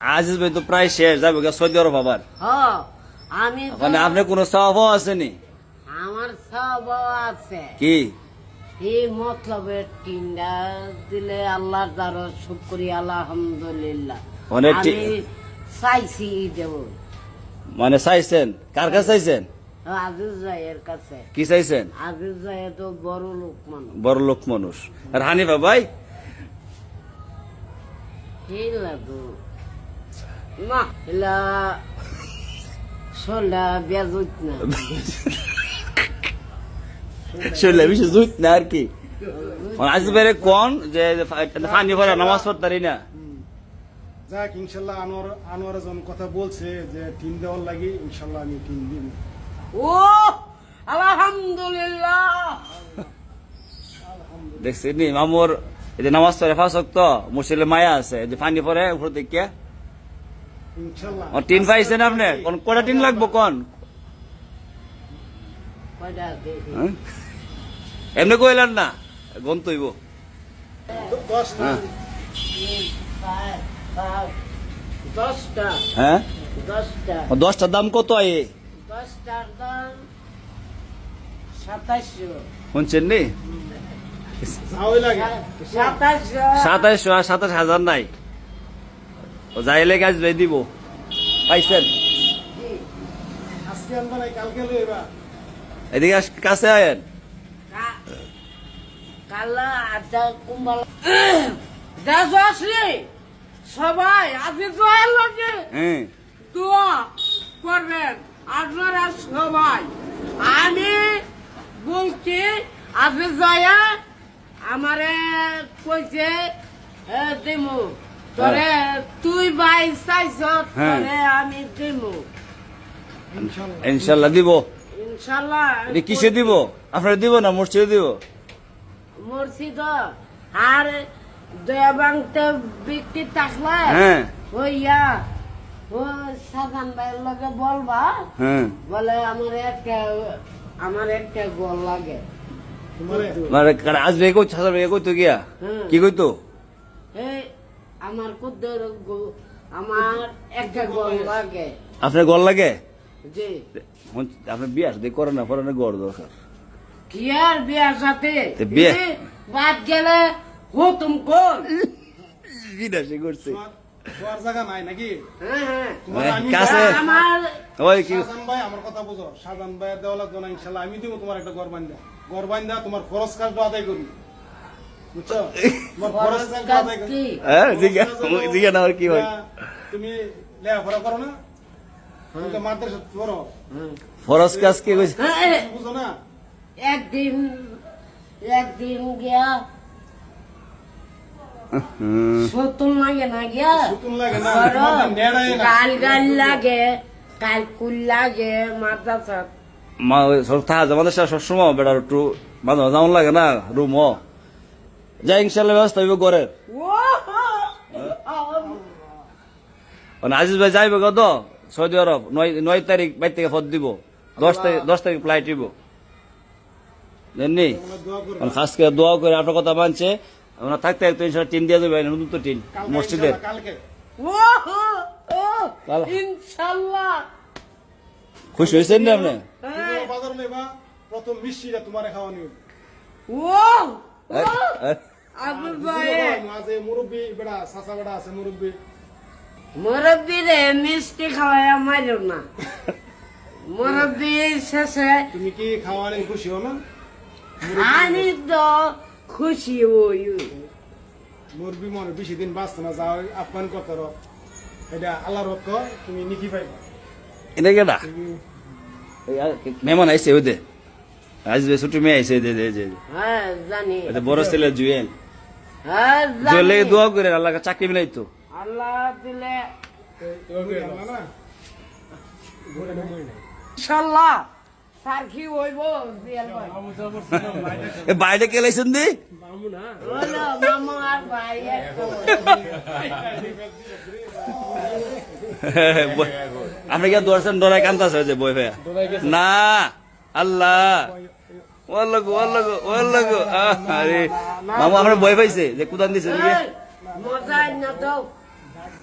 আজিজ ভাই তো প্রায় শেষ যাবে সৌদি আরব আবার। আমি মানে আপনার কোনো স্বভাব আসেনি? আমার সব আছে কি এই মতলবের টিন্ডা দিলে আল্লাহর দ্বারা শুকরিয়া আলহামদুলিল্লাহ। মানে আমি চাইছি দেব, মানে চাইছেন কার কাছে চাইছেন? আজিজ ভাইয়ের কাছে। কি চাইছেন? আজিজ ভাই তো বড় লোক মানুষ। বড় লোক মানুষ। আর হানিফা ভাই হেলা তো না, হেলা সোলা বেজুত না। শুনলে বেশি জুত না আর কি। আজিজ ভাইরে কোন যে ফানি ভরা নামাজ পড়তারি না। যাক ইনশাল্লাহ আনোয়ার যখন কথা বলছে যে টিম দেওয়ার লাগি, ইনশাল্লাহ আমি টিম দিব। ও আলহামদুলিল্লাহ। দেখছি নি মামুর এই যে নামাজ পড়ে ফাঁস তো মুসিলে মায়া আছে যে ফানি পরে উপর থেকে ইনশাল্লাহ টিন পাইছেন আপনি? কোন কটা টিন লাগবো কোন? কয়টা দেখি? হ্যাঁ? এমনি কইলেন না গন্তইব। 10টা হ্যাঁ 10টা হ্যাঁ 10টা 10টার দাম কত আই? 10টার দাম 2700। শুনছেন নি? যাওয়াই লাগে। 2700। 2700 আর 27,000 নাই। ও যাইলে গাছ ভাই দিব। পাইছেন? আজকে আনবা নাই, কালকে লইবা। এদিকে কাছে আয়েন। কালা আটা কুম্বাল দেশ আসলে সবাই আপনি দোয়ার লাগে হ্যাঁ দোয়া করবেন আপনারা সবাই। আমি বলছি আপনি জয়া আমারে কইছে দিমু তোরে, তুই ভাই চাইছ হ্যাঁ। তোরে আমি দিমু ইনশাল্লাহ ইনশাল্লাহ দিব। ইনশাল্লাহ। এটা কিসে দিব? আপনারা দিব না মসজিদে দিব? মসজিদ আর দয়া বাংতে বিক্রি থাকলে হ্যাঁ হইয়া ও সাজান ভাইয়ের লগে বলবা, হ্যাঁ বলে আমার একটা গোল লাগে। মানে আসবে কই ছাড়বে কই তো গিয়া হ্যাঁ। কি কইতো? এই আমার কুদ্দের আমার একটা গোল লাগে। আপনার গল লাগে? জি আপনার বিয়া সাথে করেন না পরে গড় দরকার। কি আর বিয়ার সাথে তে বিয়ে? বাদ গেলে হতুম কোন। বিনা সে করছে শোয়ার জায়গা নাই নাকি? হ্যাঁ হ্যাঁ তোমার আমি কাছে আমার ওই কি শাহজাহান ভাই আমার কথা বুঝো, শাহজাহান ভাইয়ের দেওয়া লাগতো না, ইনশাল্লাহ আমি দিব তোমার একটা ঘর বান্ধা তোমার খরচ কাজটা আদায় করি, বুঝছো? তোমার খরচ কাজটা আদায় করি। কি হ্যাঁ জিজ্ঞা জিজ্ঞা না আর কি হয়? তুমি লেখাপড়া করো না, তুমি তো মাদ্রাসা পড়ো, ফরজ কাজ কি কইছে? হ্যাঁ, বুঝো না? একদিন গিয়া সতুন লাগে না গিয়া সুতুন লাগে না, বড় তোমার নেড়াই না। গাল লাগে কালকুল লাগে মাদ্রাসা। মা সব থা আমাদের সবসময় বেড়ার একটু মাঝে মাঝে যেমন লাগে না রুম যাই ইনশাল্লাহ ব্যবস্থা হইব ঘরের। মানে আজিজ ভাই যাইবে কত সৌদি আরব 9 তারিখ বাইর থেকে ফত দিব, 10 তারিখ ফ্লাইট দিব জাননি। তোমরা দোয়া করো। খাস করে দোয়া করে আপনার কথা মানছে আমরা থাকতে থাকতে ইনশাল্লাহ টিন দিয়ে দেবে নতুন তো টিন কালকে মসজিদের। ইনশাল্লাহ, কালকে কাল। ইনশাল্লাহ। খুশি হয়েছেন না আপনি? তুমি বাজার নেবা, প্রথম মিষ্টিটা তোমার খাওয়ানি হবে। আবুল বুঝলি ভাই বাবা, মাঝে মুরব্বি বেড়া চাচা বেড়া আছে মুরব্বি, মুরব্বী রে মিষ্টি খাওয়াইয়া মারো না। মুরব্বী শেষে তুমি কি খাওয়ানি খুশি হো না? আমি তো খুশি হই। মুরব্বি মনে বেশি দিন বাঁচতে না, যাও আপ্যায়ন করতে রো, এটা আল্লাহর রক্ষ, তুমি নিকি পাইবা। এটা কেটা মেহমান আইসে ওই দে আজ ছুটি মেয়ে আইসে দে দে দে হ্যাঁ জানি, এটা বড় ছেলে জুয়েল হ্যাঁ জুয়েল জানি। দোয়া করে আল্লাহ চাকরি মিলাই তো। আল্লাহ দিলে না ইনশাল্লাহ সার্কি হইব বিয়াল ভাই। বাইরে কে লাইছেন দি হলো মামা আর ভাই একটা। আপনি কি দৌড়ছেন ডরাই কান্তাছে যে বই ভাইয়া না আল্লাহ আরে মামা আমরা বই পাইছে যে কুদান দিছে এই, মজা না তো